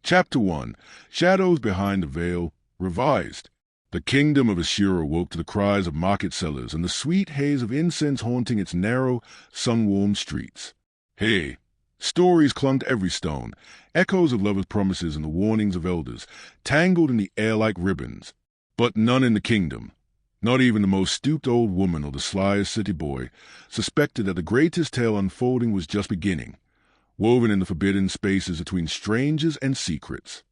Chapter 1. Shadows Behind the Veil, Revised. The kingdom of Esura woke to the cries of market sellers and the sweet haze of incense haunting its narrow, sun-warmed streets. Hey! Stories clung to every stone, echoes of lovers' promises and the warnings of elders, tangled in the air like ribbons. But none in the kingdom, not even the most stooped old woman or the slyest city boy, suspected that the greatest tale unfolding was just beginning, woven in the forbidden spaces between strangers and secrets.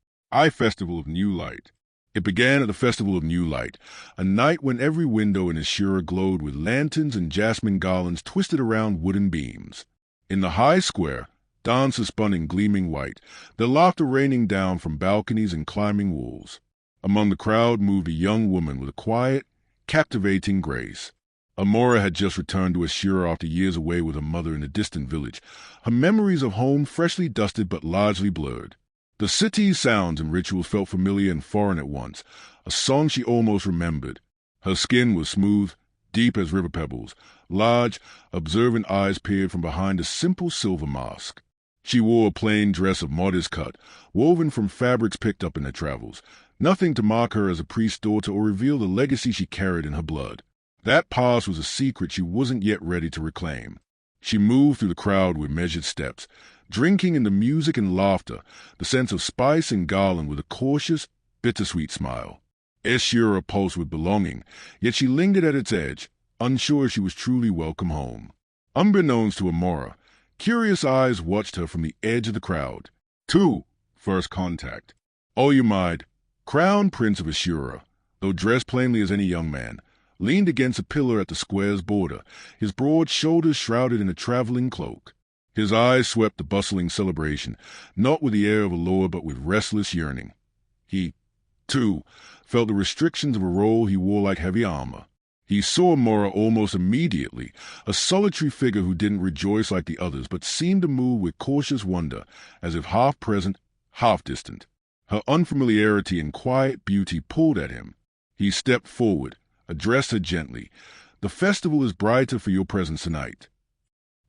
Festival of New Light. It began at the Festival of New Light, a night when every window in Esura glowed with lanterns and jasmine garlands twisted around wooden beams. In the high square, dancers spun in gleaming white, their laughter raining down from balconies and climbing walls. Among the crowd moved a young woman with a quiet, captivating grace. Amora had just returned to Esura after years away with her mother in a distant village, her memories of home freshly dusted but largely blurred. The city's sounds and rituals felt familiar and foreign at once, a song she almost remembered. Her skin was smooth, deep as river pebbles. Large, observant eyes peered from behind a simple silver mask. She wore a plain dress of modest cut, woven from fabrics picked up in her travels, nothing to mark her as a priest's daughter or reveal the legacy she carried in her blood. That past was a secret she wasn't yet ready to reclaim. She moved through the crowd with measured steps, drinking in the music and laughter, the sense of spice and garland with a cautious, bittersweet smile. Esura pulsed with belonging, yet she lingered at its edge, unsure she was truly welcome home. Unbeknownst to Amora, curious eyes watched her from the edge of the crowd. 2. First contact. Olyumide, crown prince of Esura, though dressed plainly as any young man, leaned against a pillar at the square's border, his broad shoulders shrouded in a traveling cloak. His eyes swept the bustling celebration, not with the air of allure but with restless yearning. He, too, felt the restrictions of a role he wore like heavy armor. He saw Amora almost immediately, a solitary figure who didn't rejoice like the others but seemed to move with cautious wonder, as if half present, half distant. Her unfamiliarity and quiet beauty pulled at him. He stepped forward, addressed her gently. "The festival is brighter for your presence tonight."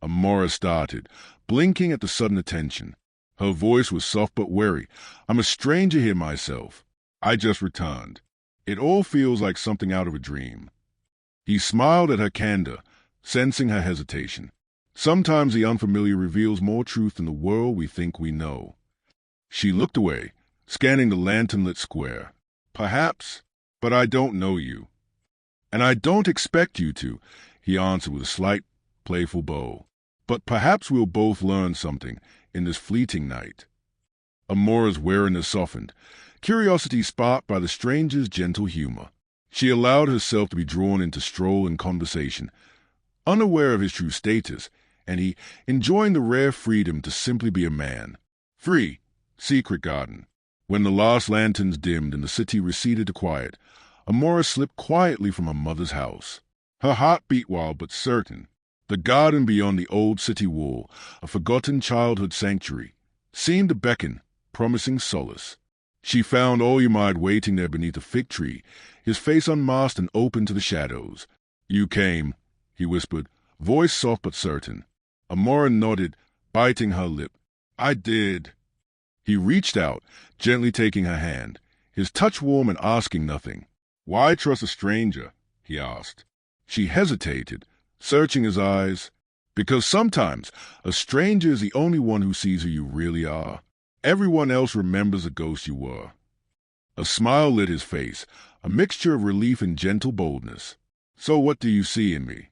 Amora started, blinking at the sudden attention. Her voice was soft but wary. "I'm a stranger here myself. I just returned. It all feels like something out of a dream." He smiled at her candor, sensing her hesitation. Sometimes the unfamiliar reveals more truth than the world we think we know. She looked away, scanning the lantern-lit square. "Perhaps, but I don't know you." "And I don't expect you to," he answered with a slight, playful bow. "But perhaps we'll both learn something in this fleeting night." Amora's wariness softened, curiosity sparked by the stranger's gentle humor. She allowed herself to be drawn into stroll and conversation, unaware of his true status, and he enjoying the rare freedom to simply be a man. 3. Secret Garden. When the last lanterns dimmed and the city receded to quiet, Amora slipped quietly from her mother's house. Her heart beat wild but certain. The garden beyond the old city wall, a forgotten childhood sanctuary, seemed to beckon, promising solace. She found Olyumide waiting there beneath a fig tree, his face unmasked and open to the shadows. "You came," he whispered, voice soft but certain. Amora nodded, biting her lip. "I did." He reached out, gently taking her hand, his touch warm and asking nothing. "Why trust a stranger?" he asked. She hesitated, searching his eyes. "Because sometimes a stranger is the only one who sees who you really are. Everyone else remembers the ghost you were." A smile lit his face, a mixture of relief and gentle boldness. "So what do you see in me?"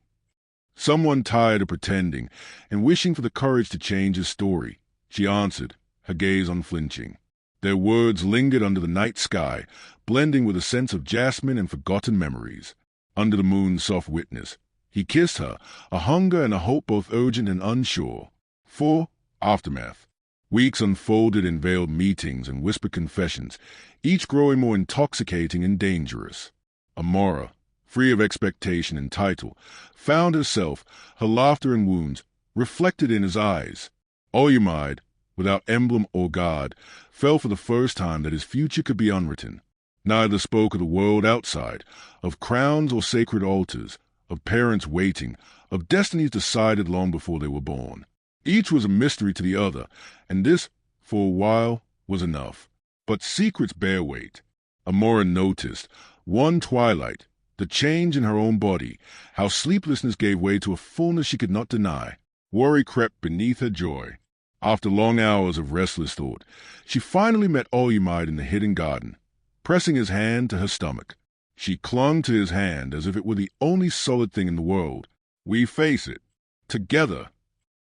"Someone tired of pretending and wishing for the courage to change his story," she answered, her gaze unflinching. Their words lingered under the night sky, blending with a sense of jasmine and forgotten memories. Under the moon's soft witness, he kissed her, a hunger and a hope both urgent and unsure. 4. Aftermath. Weeks unfolded in veiled meetings and whispered confessions, each growing more intoxicating and dangerous. Amora, free of expectation and title, found herself, her laughter and wounds, reflected in his eyes. Olyumide, without emblem or guard, felt for the first time that his future could be unwritten. Neither spoke of the world outside, of crowns or sacred altars, of parents waiting, of destinies decided long before they were born. Each was a mystery to the other, and this, for a while, was enough. But secrets bear weight. Amora noticed, one twilight, the change in her own body, how sleeplessness gave way to a fullness she could not deny. Worry crept beneath her joy. After long hours of restless thought, she finally met Olyumide in the hidden garden. Pressing his hand to her stomach, she clung to his hand as if it were the only solid thing in the world. We face it, together.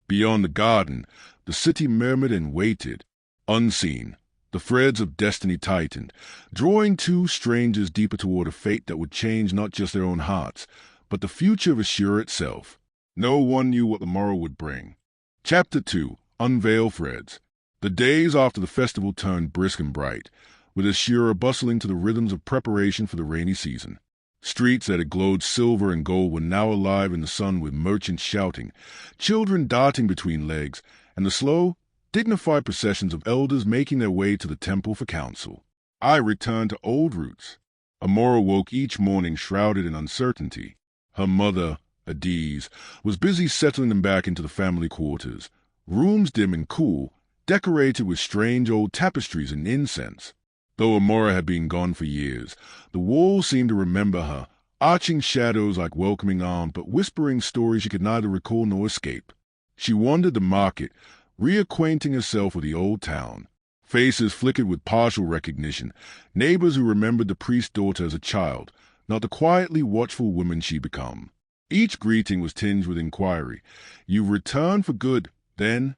Beyond the garden, the city murmured and waited. Unseen, the threads of destiny tightened, drawing two strangers deeper toward a fate that would change not just their own hearts, but the future of Esura itself. No one knew what the morrow would bring. Chapter 2. Unveil Threads. The days after the festival turned brisk and bright, with Esura bustling to the rhythms of preparation for the rainy season. Streets that had glowed silver and gold were now alive in the sun with merchants shouting, children darting between legs, and the slow, dignified processions of elders making their way to the temple for council. I returned to old roots. Amora woke each morning shrouded in uncertainty. Her mother, Adiz, was busy settling them back into the family quarters, rooms dim and cool, decorated with strange old tapestries and incense. Though Amora had been gone for years, the walls seemed to remember her, arching shadows like welcoming arms but whispering stories she could neither recall nor escape. She wandered the market, reacquainting herself with the old town. Faces flickered with partial recognition, neighbors who remembered the priest's daughter as a child, not the quietly watchful woman she'd become. Each greeting was tinged with inquiry. "You've returned for good, then?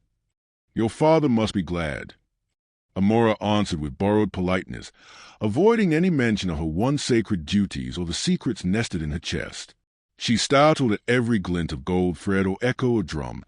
Your father must be glad." Amora answered with borrowed politeness, avoiding any mention of her once sacred duties or the secrets nested in her chest. She startled at every glint of gold thread or echo of drum,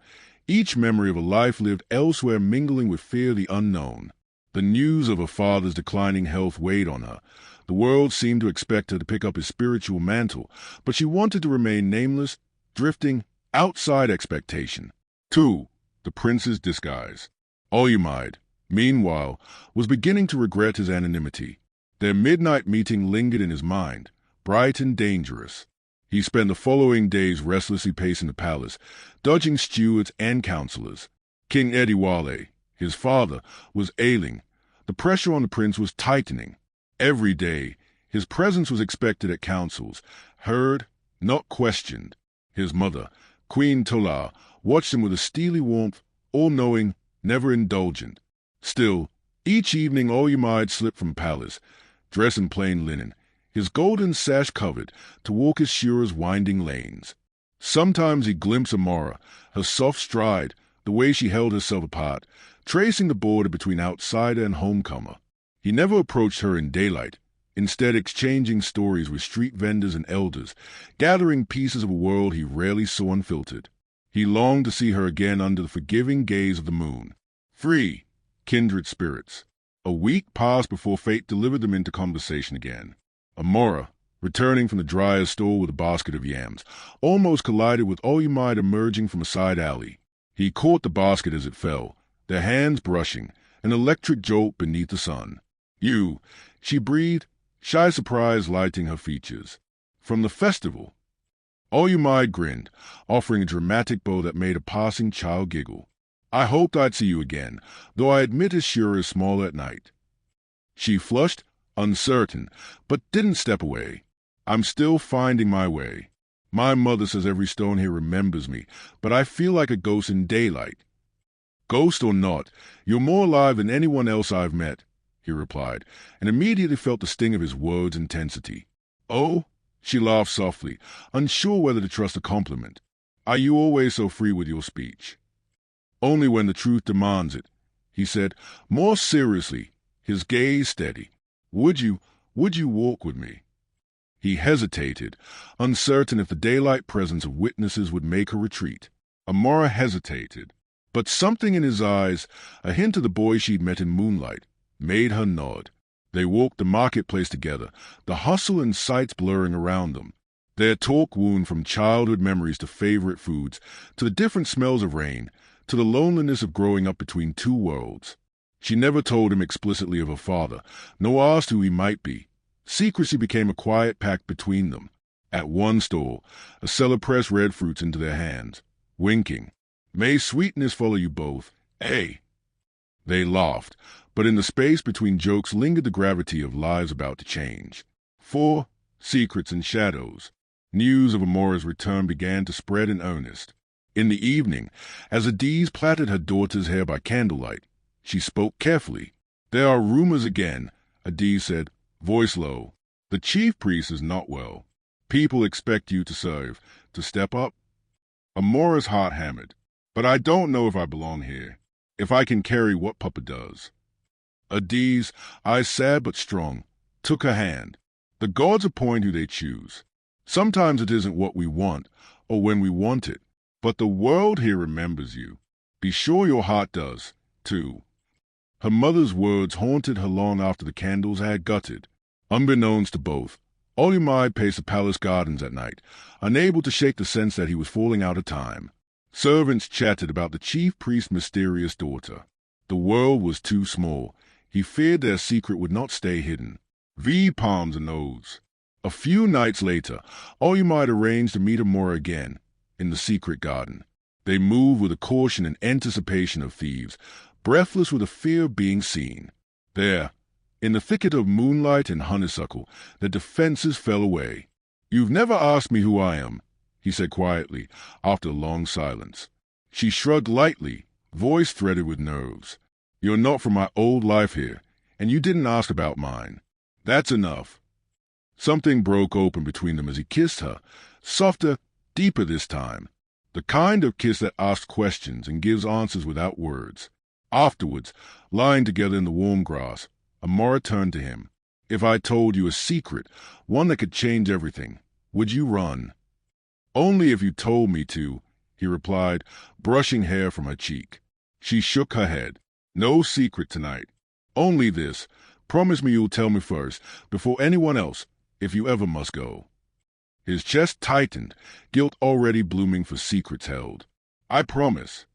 each memory of a life lived elsewhere mingling with fear of the unknown. The news of her father's declining health weighed on her. The world seemed to expect her to pick up his spiritual mantle, but she wanted to remain nameless, drifting outside expectation. 2. The Prince's Disguise. Olyumide, meanwhile, was beginning to regret his anonymity. Their midnight meeting lingered in his mind, bright and dangerous. He spent the following days restlessly pacing the palace, dodging stewards and counselors. King Ediwale, his father, was ailing. The pressure on the prince was tightening. Every day, his presence was expected at councils, heard, not questioned. His mother, Queen Tola, watched him with a steely warmth, all-knowing, never indulgent. Still, each evening Olyumide slipped from palace, dressed in plain linen, his golden sash covered, to walk Esura's winding lanes. Sometimes he glimpsed Amora, her soft stride, the way she held herself apart, tracing the border between outsider and homecomer. He never approached her in daylight, instead exchanging stories with street vendors and elders, gathering pieces of a world he rarely saw unfiltered. He longed to see her again under the forgiving gaze of the moon. Free, kindred spirits. A week passed before fate delivered them into conversation again. Amora, returning from the dyer's store with a basket of yams, almost collided with Olyumide emerging from a side alley. He caught the basket as it fell, their hands brushing, an electric jolt beneath the sun. "You," she breathed, shy surprise lighting her features. "From the festival." Olyumide grinned, offering a dramatic bow that made a passing child giggle. "I hoped I'd see you again, though I admit Esura is smaller at night." She flushed, uncertain, but didn't step away. "I'm still finding my way. My mother says every stone here remembers me, but I feel like a ghost in daylight." "Ghost or not, you're more alive than anyone else I've met," he replied, and immediately felt the sting of his words' intensity. "Oh?" She laughed softly, unsure whether to trust the compliment. "Are you always so free with your speech?" "Only when the truth demands it," he said, more seriously, his gaze steady. Would you walk with me?" He hesitated, uncertain if the daylight presence of witnesses would make her retreat. Amora hesitated, but something in his eyes, a hint of the boy she'd met in moonlight, made her nod. They walked the marketplace together, the hustle and sights blurring around them. Their talk wound from childhood memories to favorite foods, to the different smells of rain, to the loneliness of growing up between two worlds. She never told him explicitly of her father, nor asked who he might be. Secrecy became a quiet pact between them. At one stall, a seller pressed red fruits into their hands, winking. "May sweetness follow you both, eh?" They laughed, but in the space between jokes lingered the gravity of lives about to change. 4. Secrets and shadows. News of Amora's return began to spread in earnest. In the evening, as Adiz plaited her daughter's hair by candlelight, she spoke carefully. "There are rumors again," Adiz said, voice low. "The chief priest is not well. People expect you to serve, to step up." Amora's heart hammered. "But I don't know if I belong here, if I can carry what Papa does." Adiz, eyes sad but strong, took her hand. "The gods appoint who they choose. Sometimes it isn't what we want, or when we want it, but the world here remembers you. Be sure your heart does, too." Her mother's words haunted her long after the candles had guttered. Unbeknownst to both, Olimide paced the palace gardens at night, unable to shake the sense that he was falling out of time. Servants chatted about the chief priest's mysterious daughter. The world was too small. He feared their secret would not stay hidden. V palms and O's. A few nights later, Olimide arranged to meet Amora again, in the secret garden. They moved with the caution and anticipation of thieves, breathless with the fear of being seen. There, in the thicket of moonlight and honeysuckle, their defenses fell away. "You've never asked me who I am," he said quietly, after a long silence. She shrugged lightly, voice threaded with nerves. "You're not from my old life here, and you didn't ask about mine. That's enough." Something broke open between them as he kissed her, softer, deeper this time. The kind of kiss that asks questions and gives answers without words. Afterwards, lying together in the warm grass, Amora turned to him. "If I told you a secret, one that could change everything, would you run?" "Only if you told me to," he replied, brushing hair from her cheek. She shook her head. "No secret tonight. Only this. Promise me you'll tell me first, before anyone else, if you ever must go." His chest tightened, guilt already blooming for secrets held. "I promise."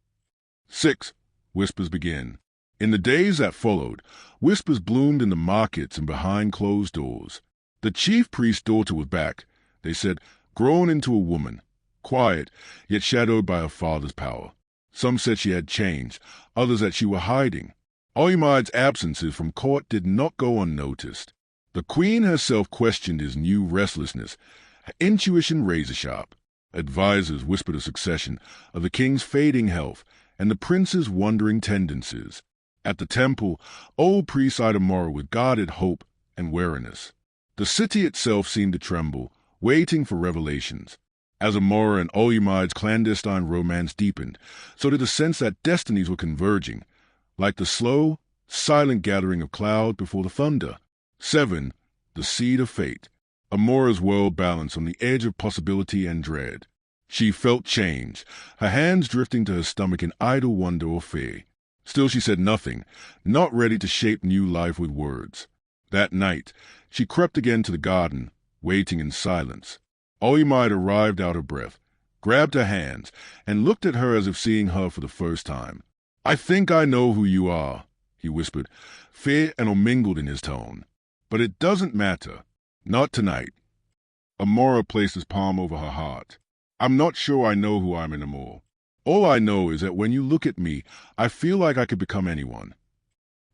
6. Whispers begin. In the days that followed, whispers bloomed in the markets and behind closed doors. The chief priest's daughter was back, they said, grown into a woman, quiet, yet shadowed by her father's power. Some said she had changed, others that she were hiding. Oymide's absences from court did not go unnoticed. The queen herself questioned his new restlessness, her intuition razor-sharp. Advisers whispered a succession of the king's fading health and the prince's wandering tendencies. At the temple, old priest eyed Amora with guarded hope and wariness. The city itself seemed to tremble, waiting for revelations. As Amora and Oymide's clandestine romance deepened, so did the sense that destinies were converging, like the slow, silent gathering of cloud before the thunder. 7. The seed of fate. Amora's world balanced on the edge of possibility and dread. She felt change, her hands drifting to her stomach in idle wonder or fear. Still she said nothing, not ready to shape new life with words. That night, she crept again to the garden, waiting in silence. Oymide arrived out of breath, grabbed her hands, and looked at her as if seeing her for the first time. "I think I know who you are," he whispered, fear and unmingled in his tone. "But it doesn't matter. Not tonight." Amora placed his palm over her heart. "I'm not sure I know who I am anymore. All I know is that when you look at me, I feel like I could become anyone."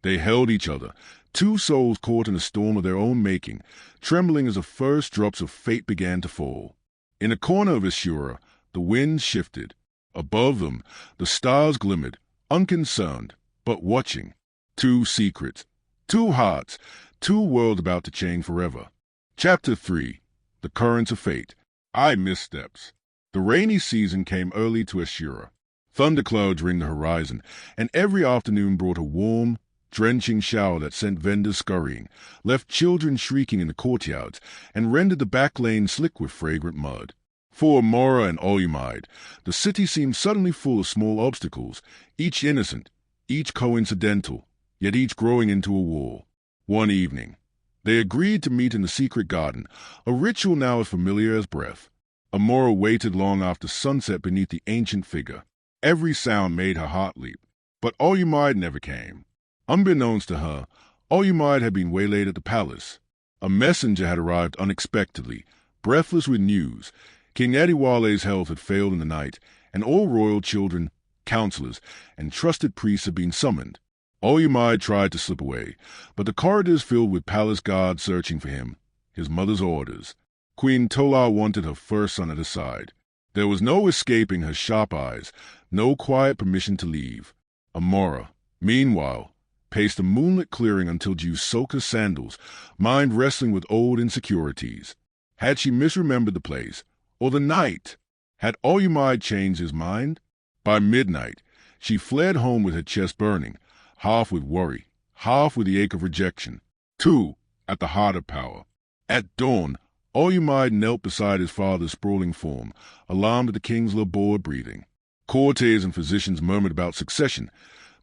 They held each other, two souls caught in a storm of their own making, trembling as the first drops of fate began to fall. In a corner of Esura, the winds shifted. Above them, the stars glimmered, unconcerned, but watching. Two secrets, two hearts, two worlds about to change forever. Chapter 3. The Currents of Fate. Missteps. The rainy season came early to Esura. Thunderclouds ringed the horizon, and every afternoon brought a warm, drenching shower that sent vendors scurrying, left children shrieking in the courtyards, and rendered the back lanes slick with fragrant mud. For Amora and Oymide, the city seemed suddenly full of small obstacles, each innocent, each coincidental, yet each growing into a war. One evening, they agreed to meet in the secret garden, a ritual now as familiar as breath. Amora waited long after sunset beneath the ancient figure. Every sound made her heart leap, but Oymide never came. Unbeknownst to her, Oymide had been waylaid at the palace. A messenger had arrived unexpectedly, breathless with news. King Ediwale's health had failed in the night, and all royal children, counselors, and trusted priests had been summoned. Oyamide tried to slip away, but the corridors filled with palace guards searching for him, his mother's orders. Queen Tola wanted her first son at her side. There was no escaping her sharp eyes, no quiet permission to leave. Amora, meanwhile, paced the moonlit clearing until due soak her sandals, mind wrestling with old insecurities. Had she misremembered the place, or the night? Had Oyamide changed his mind? By midnight, she fled home with her chest burning, half with worry, half with the ache of rejection. 2. At the heart of power. At dawn, Oyamide knelt beside his father's sprawling form, alarmed at the king's labored breathing. Courtiers and physicians murmured about succession.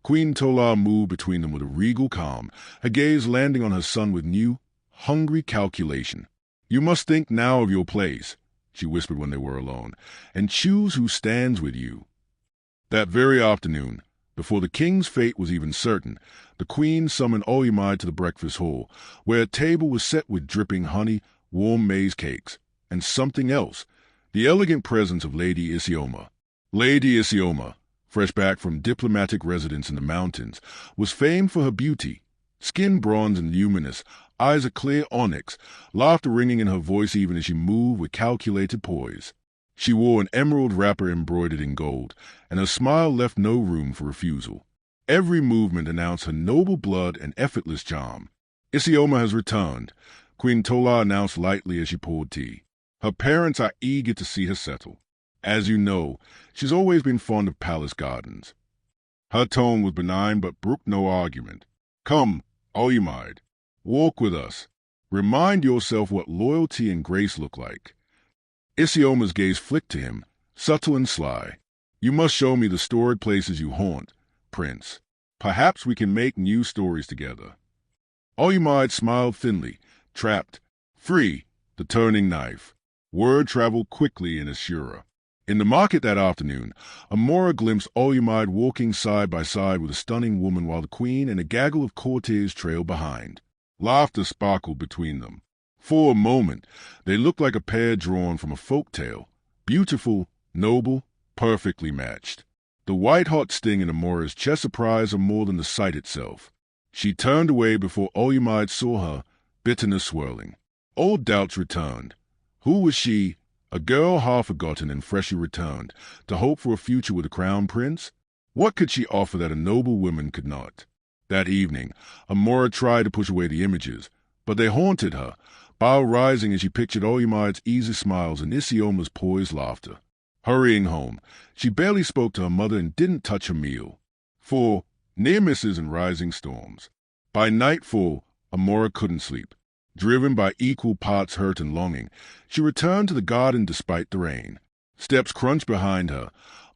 Queen Tola moved between them with a regal calm, her gaze landing on her son with new, hungry calculation. "You must think now of your place," she whispered when they were alone, "and choose who stands with you." That very afternoon, before the king's fate was even certain, the queen summoned Oyamide to the breakfast hall, where a table was set with dripping honey, warm maize cakes, and something else, the elegant presence of Lady Isioma. Lady Isioma, fresh back from diplomatic residence in the mountains, was famed for her beauty. Skin bronze and luminous, eyes a clear onyx, laughter ringing in her voice even as she moved with calculated poise. She wore an emerald wrapper embroidered in gold, and her smile left no room for refusal. Every movement announced her noble blood and effortless charm. "Isioma has returned," Queen Tola announced lightly as she poured tea. "Her parents are eager to see her settle. As you know, she's always been fond of palace gardens." Her tone was benign but brooked no argument. "Come, Oyamide, walk with us. Remind yourself what loyalty and grace look like." Isioma's gaze flicked to him, subtle and sly. "You must show me the storied places you haunt, Prince. Perhaps we can make new stories together." Oyamide smiled thinly, trapped, free, the turning knife. Word traveled quickly in Esura. In the market that afternoon, Amora glimpsed Oyamide walking side by side with a stunning woman while the queen and a gaggle of courtiers trailed behind. Laughter sparkled between them. For a moment, they looked like a pair drawn from a folk tale, beautiful, noble, perfectly matched. The white-hot sting in Amora's chest surprised her more than the sight itself. She turned away before Oyamide saw her, bitterness swirling. Old doubts returned. Who was she, a girl half forgotten and freshly returned, to hope for a future with the crown prince? What could she offer that a noble woman could not? That evening, Amora tried to push away the images, but they haunted her, bile rising as she pictured Oyamide's easy smiles and Isioma's poised laughter. Hurrying home, she barely spoke to her mother and didn't touch her meal. For near misses and rising storms. By nightfall, Amora couldn't sleep. Driven by equal parts hurt and longing, she returned to the garden despite the rain. Steps crunched behind her.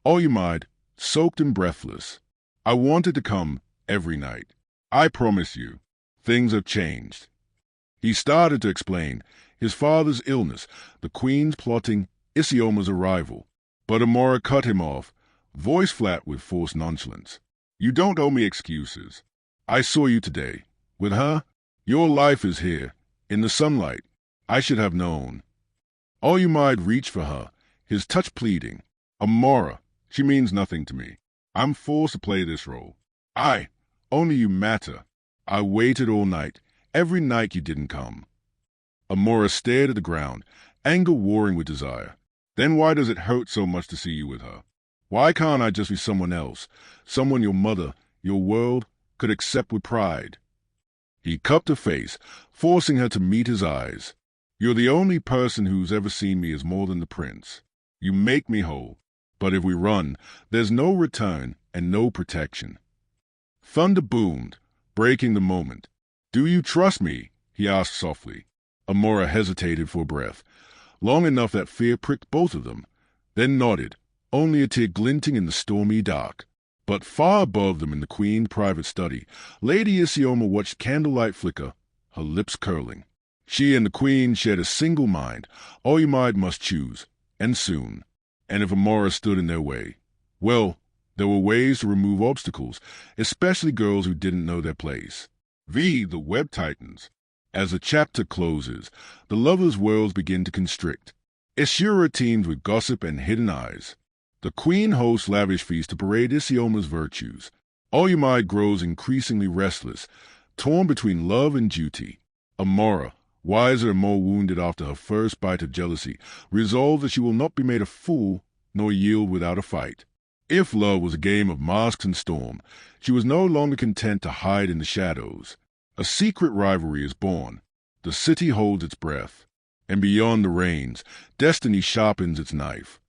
Oyamide, soaked and breathless. "I wanted to come every night. I promise you, things have changed." He started to explain his father's illness, the queen's plotting, Isioma's arrival. But Amora cut him off, voice flat with forced nonchalance. "You don't owe me excuses. I saw you today. With her, your life is here, in the sunlight. I should have known." Oyamide reached for her, his touch pleading. "Amora, she means nothing to me. I'm forced to play this role. Only you matter. I waited all night, every night you didn't come." Amora stared at the ground, anger warring with desire. "Then why does it hurt so much to see you with her? Why can't I just be someone else, someone your mother, your world, could accept with pride?" He cupped her face, forcing her to meet his eyes. "You're the only person who's ever seen me as more than the prince. You make me whole. But if we run, there's no return and no protection." Thunder boomed, breaking the moment. "Do you trust me?" he asked softly. Amora hesitated for breath, long enough that fear pricked both of them, then nodded, only a tear glinting in the stormy dark. But far above them in the queen's private study, Lady Isioma watched candlelight flicker, her lips curling. She and the queen shared a single mind. Oyamide must choose, and soon. And if Amora stood in their way, well, there were ways to remove obstacles, especially girls who didn't know their place. The web tightens. As the chapter closes, the lovers' worlds begin to constrict. Esura teems with gossip and hidden eyes. The queen hosts lavish feasts to parade Isioma's virtues. Olyumide grows increasingly restless, torn between love and duty. Amora, wiser and more wounded after her first bite of jealousy, resolves that she will not be made a fool nor yield without a fight. If love was a game of masks and storm, she was no longer content to hide in the shadows. A secret rivalry is born. The city holds its breath, and beyond the reins, destiny sharpens its knife.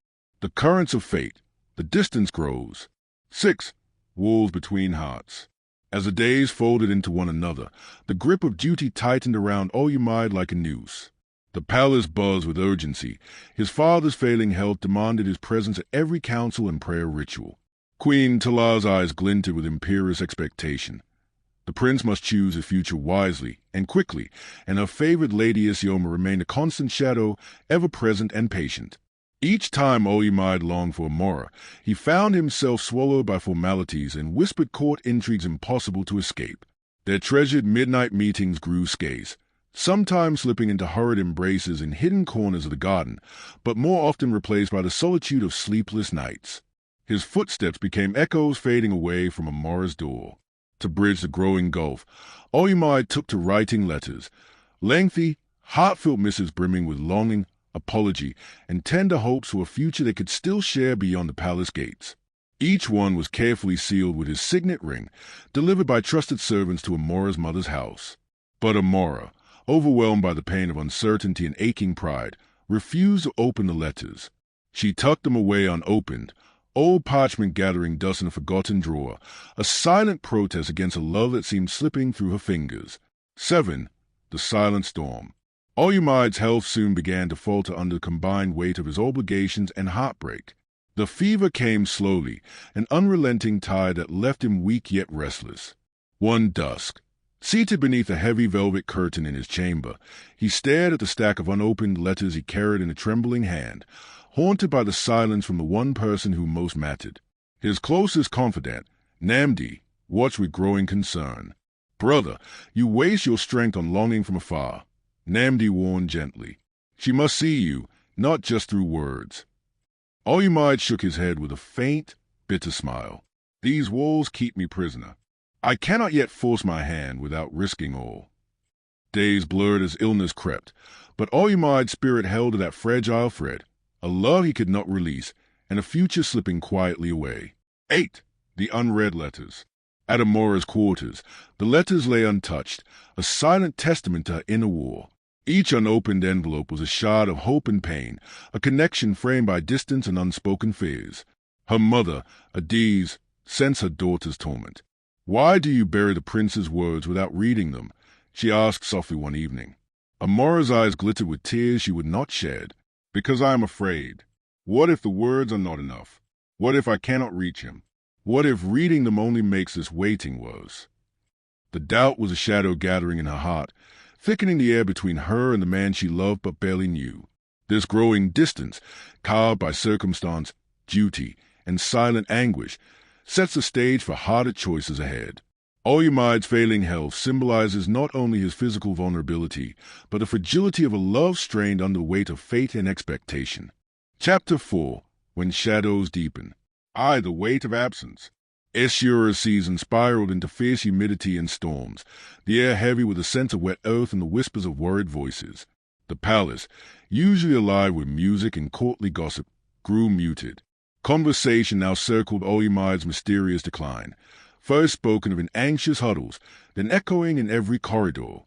The currents of fate, the distance grows. 6. Walls between hearts. As the days folded into one another, the grip of duty tightened around Olyumide like a noose. The palace buzzed with urgency. His father's failing health demanded his presence at every council and prayer ritual. Queen Tala's eyes glinted with imperious expectation. The prince must choose his future wisely and quickly, and her favored Lady Isioma remained a constant shadow, ever present and patient. Each time Olyumide longed for Amora, he found himself swallowed by formalities and whispered court intrigues impossible to escape. Their treasured midnight meetings grew scarce, sometimes slipping into hurried embraces in hidden corners of the garden, but more often replaced by the solitude of sleepless nights. His footsteps became echoes fading away from Amora's door. To bridge the growing gulf, Olyumide took to writing letters, lengthy, heartfelt missives brimming with longing, apology, and tender hopes for a future they could still share beyond the palace gates. Each one was carefully sealed with his signet ring, delivered by trusted servants to Amora's mother's house. But Amora, overwhelmed by the pain of uncertainty and aching pride, refused to open the letters. She tucked them away unopened, old parchment gathering dust in a forgotten drawer, a silent protest against a love that seemed slipping through her fingers. 7. The silent storm. Olyumide's health soon began to falter under the combined weight of his obligations and heartbreak. The fever came slowly, an unrelenting tide that left him weak yet restless. One dusk, seated beneath a heavy velvet curtain in his chamber, he stared at the stack of unopened letters he carried in a trembling hand, haunted by the silence from the one person who most mattered. His closest confidant, Namdi, watched with growing concern. "Brother, you waste your strength on longing from afar," Namdi warned gently. "She must see you, not just through words." Olyumide shook his head with a faint, bitter smile. "These walls keep me prisoner. I cannot yet force my hand without risking all." Days blurred as illness crept, but Olyumide's spirit held to that fragile thread, a love he could not release, and a future slipping quietly away. 8. The unread letters. At Amora's quarters, the letters lay untouched, a silent testament to her inner war. Each unopened envelope was a shard of hope and pain, a connection framed by distance and unspoken fears. Her mother, Adiz, sensed her daughter's torment. "Why do you bury the prince's words without reading them?" she asked softly one evening. Amora's eyes glittered with tears she would not shed. "Because I am afraid. What if the words are not enough? What if I cannot reach him? What if reading them only makes this waiting worse?" The doubt was a shadow gathering in her heart, thickening the air between her and the man she loved but barely knew. This growing distance, carved by circumstance, duty, and silent anguish, sets the stage for harder choices ahead. Olyumide's failing health symbolizes not only his physical vulnerability, but the fragility of a love strained under the weight of fate and expectation. Chapter 4. When Shadows Deepen. The weight of absence. Esura's season spiraled into fierce humidity and storms, the air heavy with the scent of wet earth and the whispers of worried voices. The palace, usually alive with music and courtly gossip, grew muted. Conversation now circled Olyumide's mysterious decline, first spoken of in anxious huddles, then echoing in every corridor.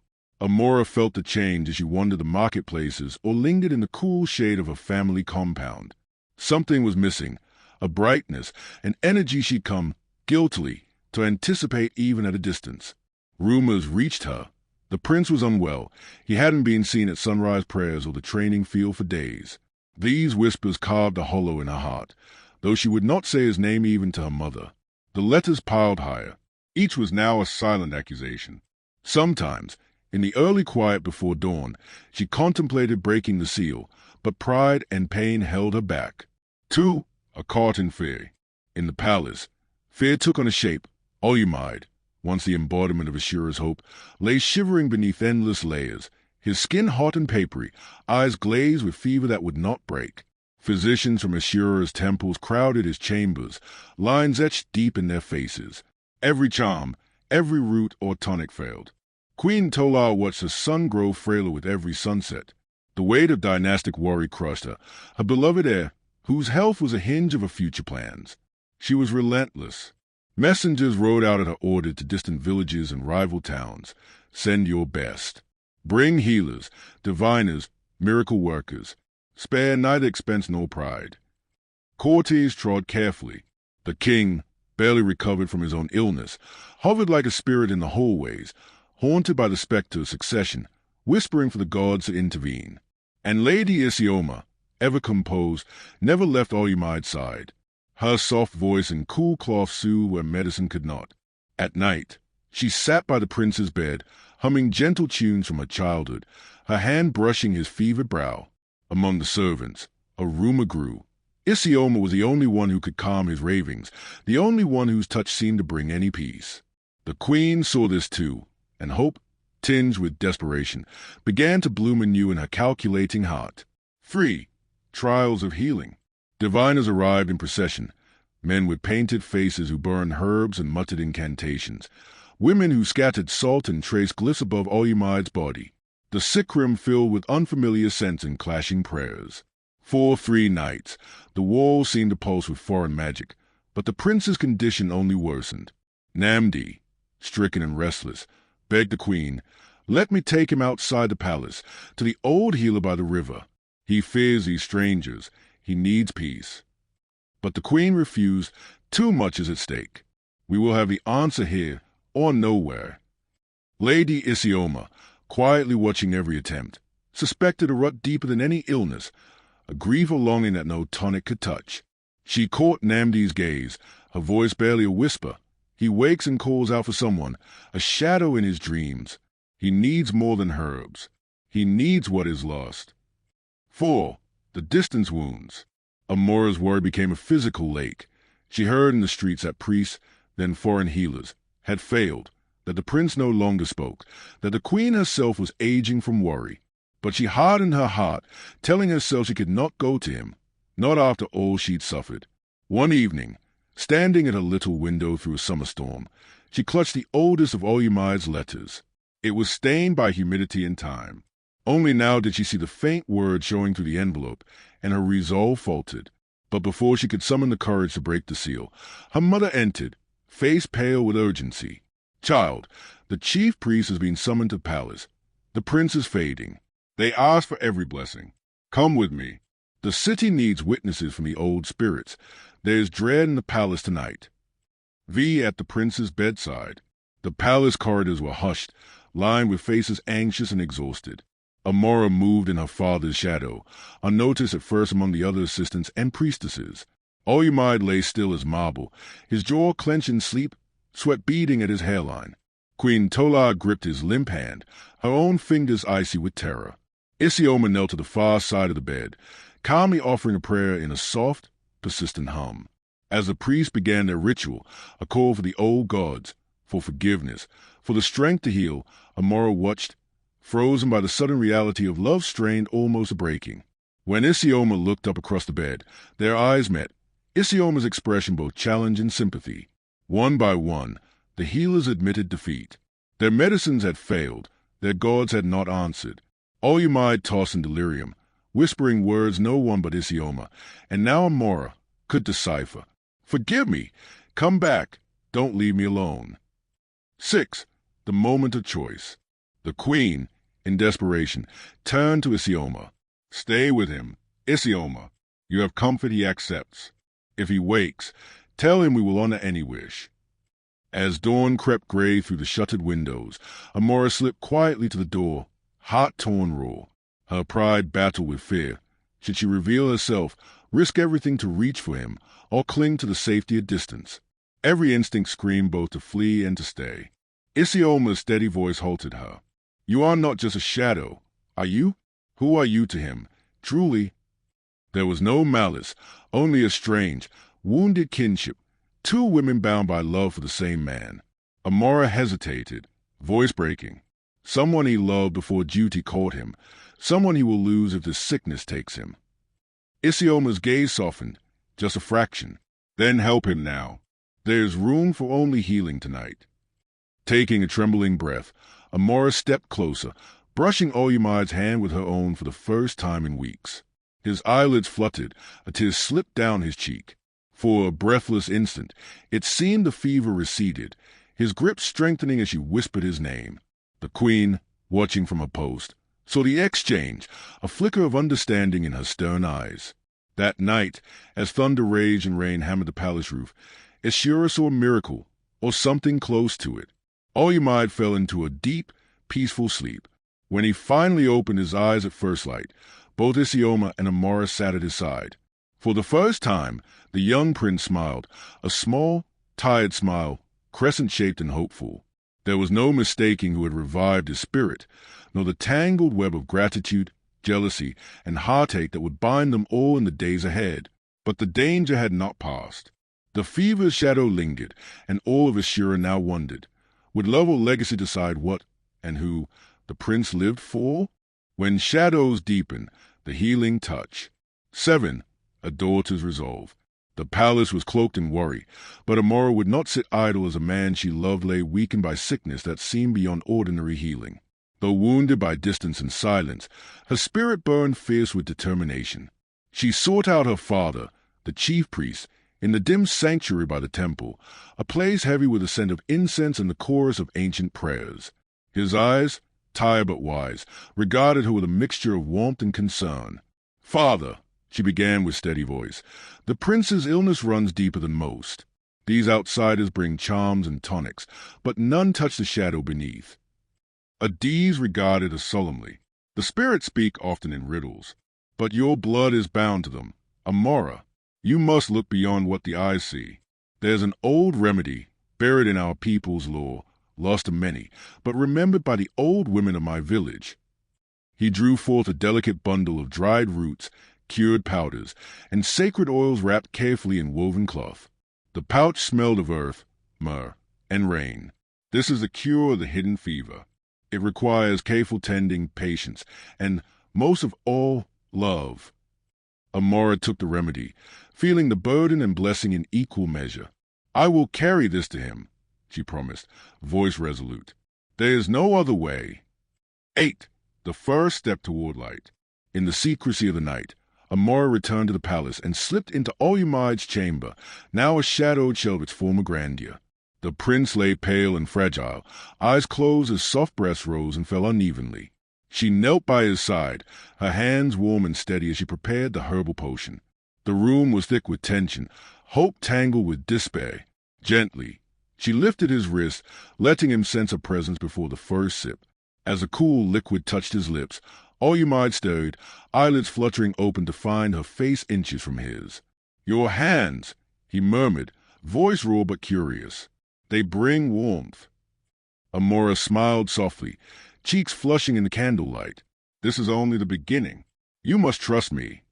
Amora felt the change as she wandered the marketplaces or lingered in the cool shade of her family compound. Something was missing, a brightness, an energy she'd come, guiltily, to anticipate even at a distance. Rumors reached her. The prince was unwell. He hadn't been seen at sunrise prayers or the training field for days. These whispers carved a hollow in her heart, though she would not say his name even to her mother. The letters piled higher. Each was now a silent accusation. Sometimes, in the early quiet before dawn, she contemplated breaking the seal, but pride and pain held her back. 2. A caught in fear. In the palace, fear took on a shape. Olyumide, once the embodiment of Esura's hope, lay shivering beneath endless layers, his skin hot and papery, eyes glazed with fever that would not break. Physicians from Esura's temples crowded his chambers, lines etched deep in their faces. Every charm, every root or tonic failed. Queen Tola watched her son grow frailer with every sunset. The weight of dynastic worry crushed her, her beloved heir, whose health was a hinge of her future plans. She was relentless. Messengers rode out at her order to distant villages and rival towns. Send your best. Bring healers, diviners, miracle workers. Spare neither expense nor pride. Courtiers trod carefully. The king, barely recovered from his own illness, hovered like a spirit in the hallways, haunted by the spectre of succession, whispering for the gods to intervene. And Lady Isioma, ever composed, never left Olymide's side. Her soft voice and cool cloth soothed where medicine could not. At night, she sat by the prince's bed, humming gentle tunes from her childhood, her hand brushing his fevered brow. Among the servants, a rumor grew. Isioma was the only one who could calm his ravings, the only one whose touch seemed to bring any peace. The queen saw this too, and hope, tinged with desperation, began to bloom anew in her calculating heart. 3. Trials of healing. Diviners arrived in procession, men with painted faces who burned herbs and muttered incantations, women who scattered salt and traced glyphs above Olymide's body, the sick room filled with unfamiliar scents and clashing prayers. For 3 nights, the walls seemed to pulse with foreign magic, but the prince's condition only worsened. Namdi, stricken and restless, begged the queen, "Let me take him outside the palace, to the old healer by the river. He fears these strangers. He needs peace." But the queen refused. Too much is at stake. We will have the answer here or nowhere. Lady Isioma, quietly watching every attempt, suspected a rut deeper than any illness, a grief or longing that no tonic could touch. She caught Namdi's gaze, her voice barely a whisper. He wakes and calls out for someone, a shadow in his dreams. He needs more than herbs. He needs what is lost. 4. The distance wounds. Amora's worry became a physical lake. She heard in the streets that priests, then foreign healers, had failed, that the prince no longer spoke, that the queen herself was aging from worry. But she hardened her heart, telling herself she could not go to him, not after all she'd suffered. One evening, standing at a little window through a summer storm, she clutched the oldest of Olymide's letters. It was stained by humidity and time. Only now did she see the faint word showing through the envelope, and her resolve faltered. But before she could summon the courage to break the seal, her mother entered, face pale with urgency. "Child, the chief priest has been summoned to the palace. The prince is fading. They ask for every blessing. Come with me. The city needs witnesses from the old spirits. There is dread in the palace tonight." V at the prince's bedside. The palace corridors were hushed, lined with faces anxious and exhausted. Amora moved in her father's shadow, unnoticed at first among the other assistants and priestesses. Olymide lay still as marble, his jaw clenched in sleep, sweat beading at his hairline. Queen Tola gripped his limp hand, her own fingers icy with terror. Isioma knelt to the far side of the bed, calmly offering a prayer in a soft, persistent hum. As the priests began their ritual, a call for the old gods, for forgiveness, for the strength to heal, Amora watched, frozen by the sudden reality of love strained almost to breaking. When Isioma looked up across the bed, their eyes met, Isioma's expression both challenge and sympathy. One by one, the healers admitted defeat. Their medicines had failed, their gods had not answered. Olymide tossed in delirium, whispering words no one but Isioma, and now Amora could decipher. "Forgive me! Come back! Don't leave me alone." 6. The moment of choice. The queen, in desperation, turned to Isioma. "Stay with him, Isioma. You have comfort he accepts. If he wakes, tell him we will honor any wish." As dawn crept gray through the shuttered windows, Amora slipped quietly to the door, heart-torn raw. Her pride battled with fear. Should she reveal herself, risk everything to reach for him, or cling to the safety of distance? Every instinct screamed both to flee and to stay. Isioma's steady voice halted her. "You are not just a shadow, are you? Who are you to him? Truly?" There was no malice, only a strange, wounded kinship, two women bound by love for the same man. Amora hesitated, voice breaking. Someone he loved before duty caught him, someone he will lose if this sickness takes him. Isioma's gaze softened, just a fraction. "Then help him now. There's room for only healing tonight. Taking a trembling breath, Amora stepped closer, brushing Olyumide's hand with her own for the first time in weeks. His eyelids fluttered, a tear slipped down his cheek. For a breathless instant, it seemed the fever receded, his grip strengthening as she whispered his name. The queen, watching from her post, saw the exchange, a flicker of understanding in her stern eyes. That night, as thunder raged and rain hammered the palace roof, Esura saw a miracle, or something close to it. Olyumide fell into a deep, peaceful sleep. When he finally opened his eyes at first light, both Isioma and Amora sat at his side. For the first time, the young prince smiled, a small, tired smile, crescent-shaped and hopeful. There was no mistaking who had revived his spirit, nor the tangled web of gratitude, jealousy, and heartache that would bind them all in the days ahead. But the danger had not passed. The fever's shadow lingered, and all of Esura now wondered, would love or legacy decide what, and who, the prince lived for? When shadows deepen, the healing touch. 7. A daughter's resolve. The palace was cloaked in worry, but Amora would not sit idle as a man she loved lay weakened by sickness that seemed beyond ordinary healing. Though wounded by distance and silence, her spirit burned fierce with determination. She sought out her father, the chief priest, in the dim sanctuary by the temple, a place heavy with the scent of incense and the chorus of ancient prayers. His eyes, tired but wise, regarded her with a mixture of warmth and concern. "Father," she began with steady voice, "the prince's illness runs deeper than most. These outsiders bring charms and tonics, but none touch the shadow beneath." Adiz regarded her solemnly. "The spirits speak often in riddles, but your blood is bound to them. Amora, you must look beyond what the eyes see. There's an old remedy, buried in our people's lore, lost to many, but remembered by the old women of my village." He drew forth a delicate bundle of dried roots, cured powders, and sacred oils wrapped carefully in woven cloth. The pouch smelled of earth, myrrh, and rain. "This is the cure of the hidden fever. It requires careful tending, patience, and, most of all, love." Amora took the remedy, feeling the burden and blessing in equal measure. "I will carry this to him," she promised, voice resolute. "There is no other way." 8. The first step toward light. In the secrecy of the night, Amora returned to the palace and slipped into Olyumide's chamber, now a shadowed shell of its former grandeur. The prince lay pale and fragile, eyes closed as soft breaths rose and fell unevenly. She knelt by his side, her hands warm and steady as she prepared the herbal potion. The room was thick with tension, hope tangled with despair. Gently, she lifted his wrist, letting him sense her presence before the first sip. As the cool liquid touched his lips, Olyumide stirred, eyelids fluttering open to find her face inches from his. "Your hands," he murmured, voice raw but curious. "They bring warmth." Amora smiled softly, cheeks flushing in the candlelight. "This is only the beginning. You must trust me."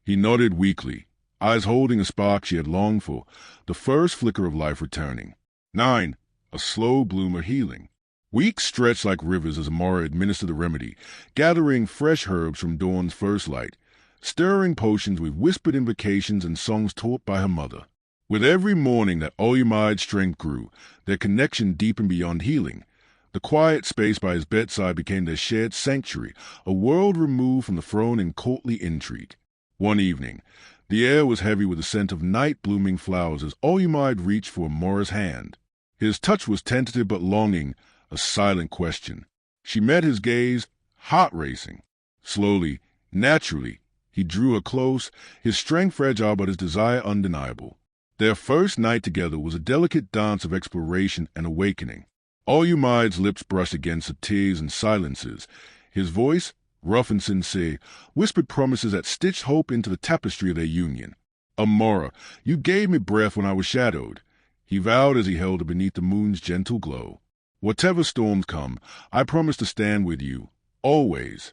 He nodded weakly, eyes holding a spark she had longed for, the first flicker of life returning. 9. A slow bloom of healing. Weeks stretched like rivers as Amora administered the remedy, gathering fresh herbs from dawn's first light, stirring potions with whispered invocations and songs taught by her mother. With every morning that Olyumide's strength grew, their connection deepened beyond healing. The quiet space by his bedside became their shared sanctuary, a world removed from the throne and courtly intrigue. One evening, the air was heavy with the scent of night-blooming flowers as Olyumide reached for Amora's hand. His touch was tentative but longing, a silent question. She met his gaze, heart racing. Slowly, naturally, he drew her close, his strength fragile but his desire undeniable. Their first night together was a delicate dance of exploration and awakening. Olyumide's lips brushed against her tears and silences. His voice, rough and sincere, whispered promises that stitched hope into the tapestry of their union. "Amora, you gave me breath when I was shadowed," he vowed as he held her beneath the moon's gentle glow. "Whatever storms come, I promise to stand with you, always."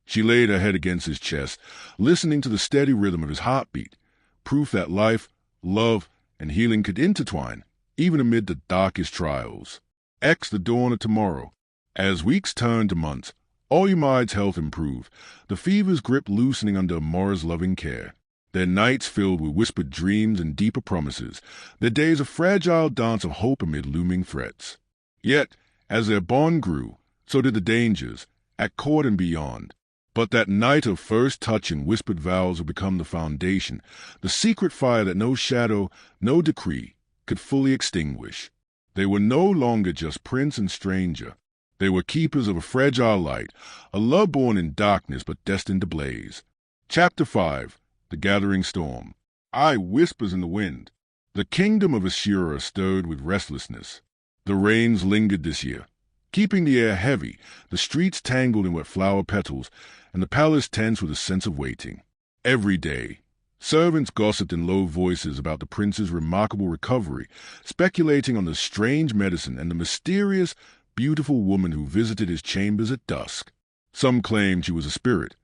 She laid her head against his chest, listening to the steady rhythm of his heartbeat, proof that life, love, and healing could intertwine, even amid the darkest trials. The dawn of tomorrow. As weeks turned to months, Olyumide's health improved, the fever's grip loosening under Amora's loving care. their nights filled with whispered dreams and deeper promises, their days a fragile dance of hope amid looming threats. Yet, as their bond grew, so did the dangers, at court and beyond. But that night of first touch and whispered vows would become the foundation, the secret fire that no shadow, no decree, could fully extinguish. They were no longer just prince and stranger. They were keepers of a fragile light, a love born in darkness but destined to blaze. Chapter 5. The Gathering Storm. Whispers in the wind. The kingdom of Esura stirred with restlessness. The rains lingered this year, keeping the air heavy, the streets tangled in wet flower petals, and the palace tense with a sense of waiting. Every day, servants gossiped in low voices about the prince's remarkable recovery, speculating on the strange medicine and the mysterious, beautiful woman who visited his chambers at dusk. Some claimed she was a spirit.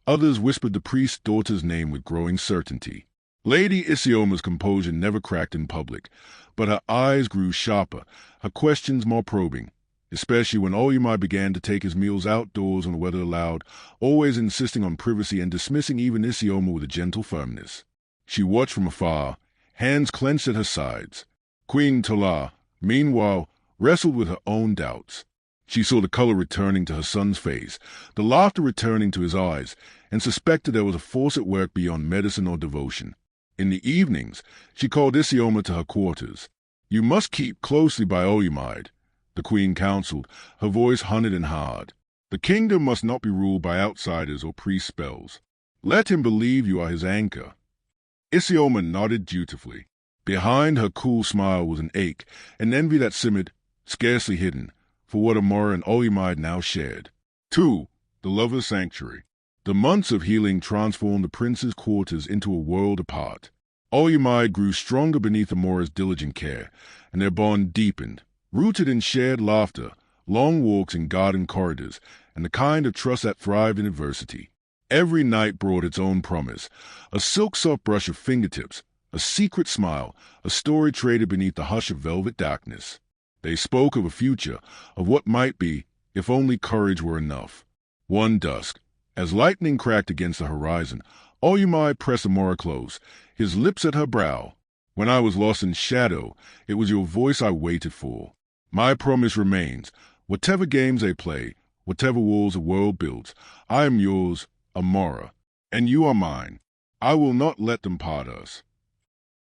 Others whispered the priest's daughter's name with growing certainty. Lady Isioma's composure never cracked in public, but her eyes grew sharper, her questions more probing, especially when Olyumai began to take his meals outdoors when the weather allowed, always insisting on privacy and dismissing even Isioma with a gentle firmness. She watched from afar, hands clenched at her sides. Queen Tola, meanwhile, wrestled with her own doubts. She saw the color returning to her son's face, the laughter returning to his eyes, and suspected there was a force at work beyond medicine or devotion. In the evenings, she called Isioma to her quarters. "You must keep closely by Olyumai," the queen counseled, her voice hunted and hard. "The kingdom must not be ruled by outsiders or priest spells. Let him believe you are his anchor." Isioma nodded dutifully. Behind her cool smile was an ache, an envy that simmered, scarcely hidden, for what Amora and Olyumai now shared. 2. The Lover's Sanctuary. The months of healing transformed the prince's quarters into a world apart. Olyumai grew stronger beneath Amora's diligent care, and their bond deepened, rooted in shared laughter, long walks in garden corridors, and the kind of trust that thrived in adversity. Every night brought its own promise, a silk-soft brush of fingertips, a secret smile, a story traded beneath the hush of velvet darkness. They spoke of a future, of what might be, if only courage were enough. One dusk, as lightning cracked against the horizon, Olyumai pressed Amora close, his lips at her brow. "When I was lost in shadow, it was your voice I waited for. My promise remains. Whatever games they play, whatever walls the world builds, I am yours, Amora, and you are mine. I will not let them part us."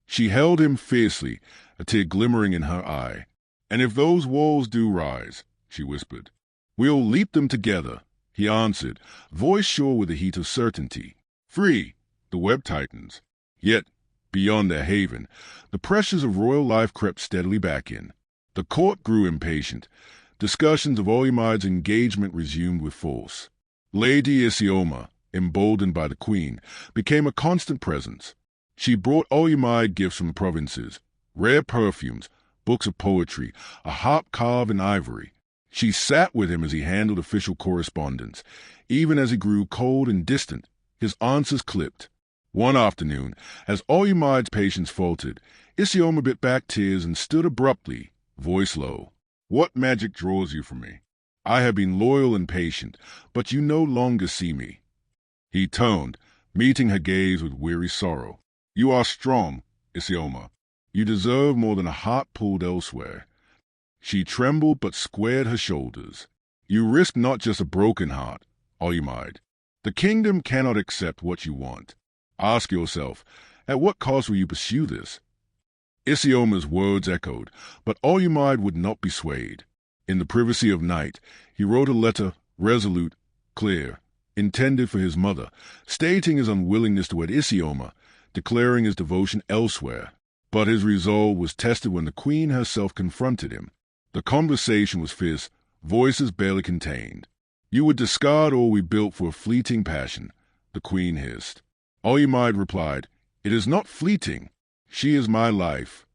She held him fiercely, a tear glimmering in her eye. "And if those walls do rise," she whispered, "we'll leap them together," he answered, voice sure with the heat of certainty. 3. The web tightens. Yet, beyond their haven, the pressures of royal life crept steadily back in. The court grew impatient. Discussions of Olyumai's engagement resumed with force. Lady Isioma, emboldened by the queen, became a constant presence. She brought Olyumai gifts from the provinces, rare perfumes, books of poetry, a harp carved in ivory. She sat with him as he handled official correspondence. Even as he grew cold and distant, his answers clipped. One afternoon, as Olyumai's patience faltered, Isioma bit back tears and stood abruptly, voice low. "What magic draws you from me? I have been loyal and patient, but you no longer see me." He toned, meeting her gaze with weary sorrow. "You are strong, Isioma. You deserve more than a heart pulled elsewhere." She trembled but squared her shoulders. "You risk not just a broken heart, Olyumai. The kingdom cannot accept what you want. Ask yourself, at what cost will you pursue this?" Isioma's words echoed, but Olyumai would not be swayed. In the privacy of night, he wrote a letter, resolute, clear, intended for his mother, stating his unwillingness to wed Isioma, declaring his devotion elsewhere. But his resolve was tested when the queen herself confronted him. The conversation was fierce, voices barely contained. "You would discard all we built for a fleeting passion," the queen hissed. Olyumai replied, "It is not fleeting. She is my life."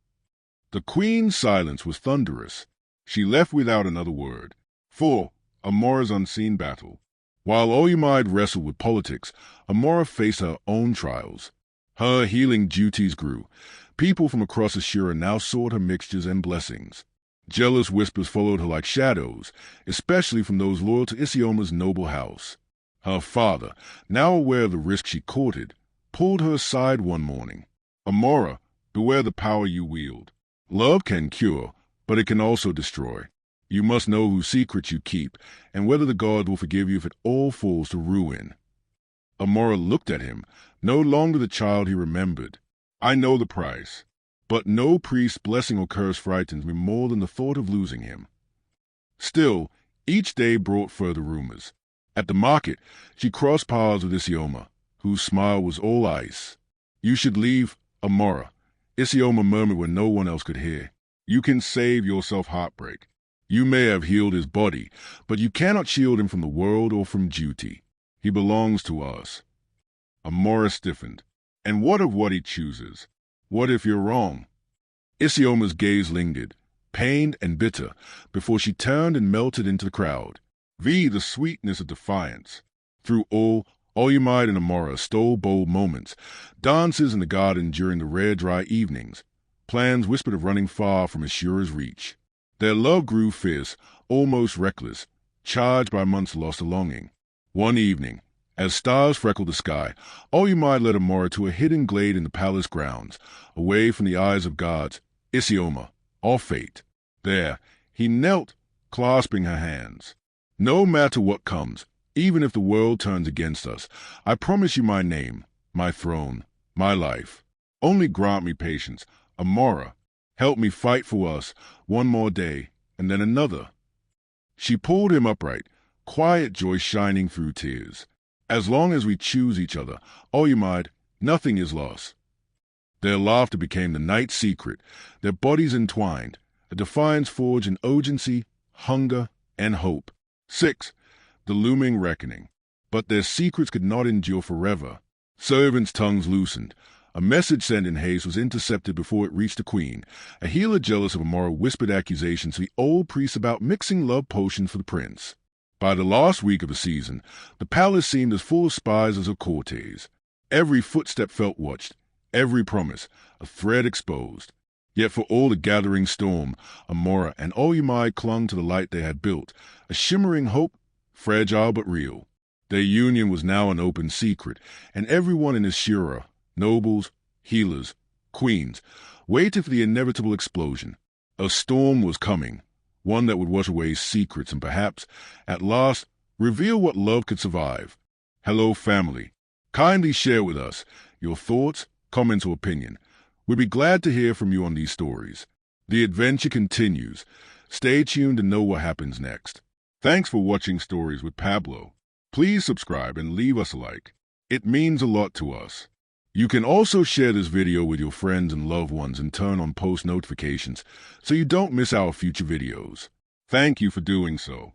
The queen's silence was thunderous. She left without another word. 4. Amora's unseen battle. While Olyumai wrestled with politics, Amora faced her own trials. Her healing duties grew. People from across Esura now sought her mixtures and blessings. Jealous whispers followed her like shadows, especially from those loyal to Isioma's noble house. Her father, now aware of the risk she courted, pulled her aside one morning. Amora, beware the power you wield. Love can cure, but it can also destroy. You must know whose secrets you keep, and whether the gods will forgive you if it all falls to ruin. Amora looked at him, no longer the child he remembered. I know the price, but no priest's blessing or curse frightens me more than the thought of losing him. Still, each day brought further rumors. At the market, she crossed paths with Isioma, whose smile was all ice. You should leave, Amora, Isioma murmured when no one else could hear. You can save yourself heartbreak. You may have healed his body, but you cannot shield him from the world or from duty. He belongs to us. Amora stiffened. And what of what he chooses? What if you're wrong? Isioma's gaze lingered, pained and bitter, before she turned and melted into the crowd. The sweetness of defiance. Through all Olyumide and Amora stole bold moments, dances in the garden during the rare dry evenings, plans whispered of running far from Esura's reach. Their love grew fierce, almost reckless, charged by months lost to longing. One evening, as stars freckled the sky, Olyumide led Amora to a hidden glade in the palace grounds, away from the eyes of gods, Isioma, or fate. There, he knelt, clasping her hands. No matter what comes, even if the world turns against us, I promise you my name, my throne, my life. Only grant me patience, Amora. Help me fight for us one more day, and then another. She pulled him upright, quiet joy shining through tears. As long as we choose each other, Olyumide, nothing is lost. Their laughter became the night's secret, their bodies entwined, a defiance forged in urgency, hunger, and hope. 6. The looming reckoning. But their secrets could not endure forever. Servants' tongues loosened. A message sent in haste was intercepted before it reached the queen. A healer jealous of Amora whispered accusations to the old priest about mixing love potions for the prince. By the last week of the season, the palace seemed as full of spies as a cortege. Every footstep felt watched, every promise, a thread exposed. Yet for all the gathering storm, Amora and Olyumide clung to the light they had built, a shimmering hope, fragile but real. Their union was now an open secret, and everyone in Esura, nobles, healers, queens, waited for the inevitable explosion. A storm was coming, one that would wash away secrets and perhaps, at last, reveal what love could survive. Hello, family. Kindly share with us your thoughts, comments, or opinion. We'd be glad to hear from you on these stories. The adventure continues. Stay tuned to know what happens next. Thanks for watching Stories with Pablo. Please subscribe and leave us a like. It means a lot to us. You can also share this video with your friends and loved ones and turn on post notifications so you don't miss our future videos. Thank you for doing so.